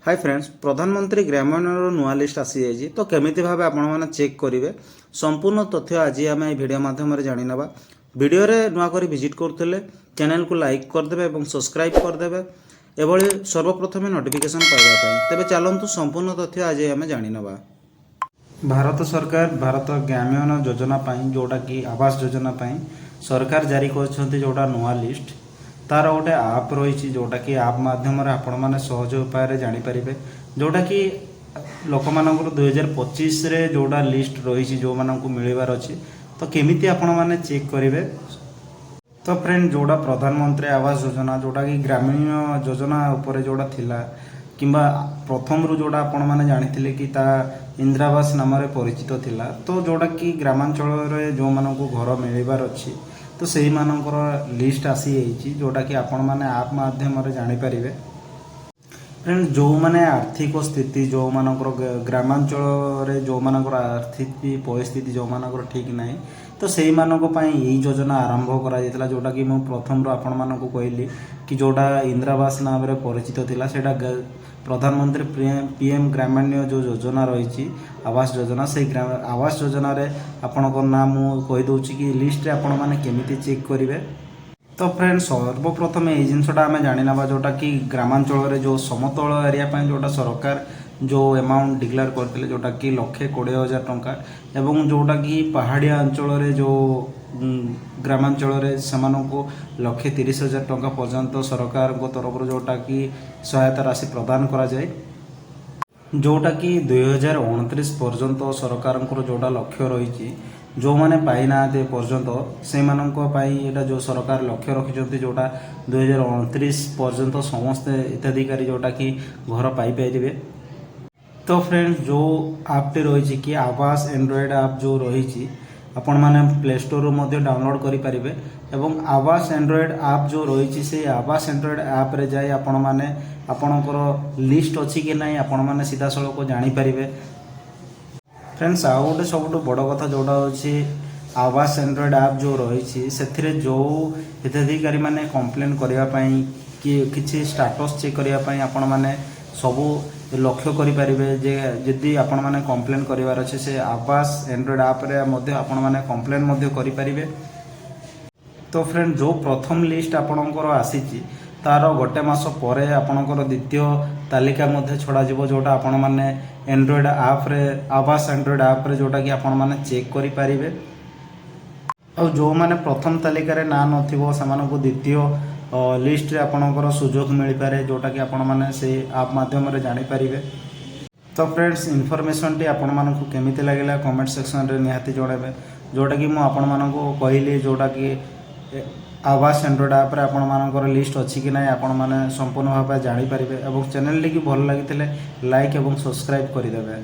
Hi friends, प्रधानमंत्री ग्रामीण नुआ लिस्ट आसी जाइए तो केमिति भाबे आपण माने चेक करेंगे संपूर्ण तथ्य आज आम वीडियो माध्यम जाना। वीडियो रे नुआ करी विजिट करते चैनल को लाइक करदे और सब्सक्राइब करदे एभली सर्वप्रथम नोटिफिकेशन पाइबा। तेबे चलतु संपूर्ण तथ्य आज आम जाना। भारत सरकार भारत ग्रामीण योजना जोटा कि आवास योजना सरकार जारी कर जोटा नुआ लिस्ट तार गोटे आप रही जोटा कि आप माध्यम आपण मैंने सहज उपाय जानीपर जोटा कि लोक मान 2025 जोटा लिस्ट रही जो मानक मिलबार अच्छी तो केमिति आपण मैंने चेक करेंगे। तो फ्रेंड जोटा प्रधानमंत्री आवास योजना जोटा कि ग्रामीण योजना उपर जोटा थिला किंबा प्रथम रू जोटा आपण मैंने जानी कि ता इंदिरावास नाम परिचित थिला तो जोटा कि ग्रामांचल जो मानक घर मिलबार अच्छी तो सही मानकर लिस्ट आसी जाइए जोटा कि आपण मैंने आप माध्यम जानीपर। फ्रेंड जो मैंने आर्थिक स्थिति जो मानकर ग्रामांचल जो मानकर आर्थिक परिस्थिति जो मानकर ठीक नहीं तो सही मानक यही योजना आरंभ करा जोटा कि मैं प्रथम आपण मानक कहली कि जोटा इंदिरावास नाम परिचित थिला सेटा प्रधानमंत्री पीएम ग्रामीण जो योजना रही आवास योजना से आवास योजना रे आपणकर नाम कहीदे कि लिस्ट आपण मैंने केमिति चेक करेंगे। तो फ्रेंड सर्वप्रथम ये जिनसा आम जाना जोटा कि ग्रामांचल जो समतल एरिया जोटा सरकार जो अमाउंट डिक्लेयर करते जोटा कि 1,20,000 टंका एवं जोटा कि पहाड़िया अंचल जो ग्रामांचल से 1,30,000 टंका पर्यंत सरकार तरफ जोटा कि सहायता राशि प्रदान करा जाए जोटा कि 2029 पर्यंत सरकार जोटा लक्ष्य रही जो मैंने पाई ना पर्यंत से यहाँ जो सरकार लक्ष्य रखिंट जोटा 2029 पर्यंत समस्ते हिताधिकारी जोटा कि घर पाइपर। तो फ्रेंड्स जो आपटे रही कि आवास एंड्रॉयड आप जो रही आपण मैंने प्ले स्टोर डाउनलोड करेंगे एवं आवास एंड्रॉयड आप जो रही से आवास एंड्रॉयड आप रे जाए आपण मैंने आपणकर लिस्ट अच्छी कि नहीं आपण मैंने सीधा सड़क जानीपर। फ्रेंड्स आउ गोटे सब बड़ कथा जोटा अच्छी आवास एंड्रॉयड आप जो रही से जो हिताधिकारी मैंने कंप्लेन करने कि किसी स्टाटस चेक करने आपण मैंने सबू लक्ष्य करें जे जदि आपण मैंने कंप्लेन करार अच्छे से आवास एंड्रॉयड आप आपण मैंने कंप्लेन करें। तो फ्रेंड जो प्रथम लिस्ट आपणकर आसी तार गोटे मास पर आपणकर द्वितीय तालिका छड़ा जोटा आपण मैंने एंड्रॉयड आप रे आवास एंड्रॉयड आप रे जोटा कि आपण मैंने चेक करें और जो मैंने प्रथम तालिकार ना नथिबो सेमानकु द्वितीय लिस्ट रे आपणकर सुजोग मिल पारे जोटा कि आपण मैंने से आप माध्यम जानीपर। तो फ्रेंड्स इनफॉरमेशन टी आपण मानकु केमिति लागला कमेंट सेक्शन रे निहाती जणाबे जोटा कि मु आपण मानकु कहली जोटा कि आवास एंड्रॉयड आप आपण मानकर लिस्ट अच्छी कि नहीं आपण माने संपूर्ण भाव जानीपर और चैनल टी भल लगी लाइक और सब्सक्राइब करदे।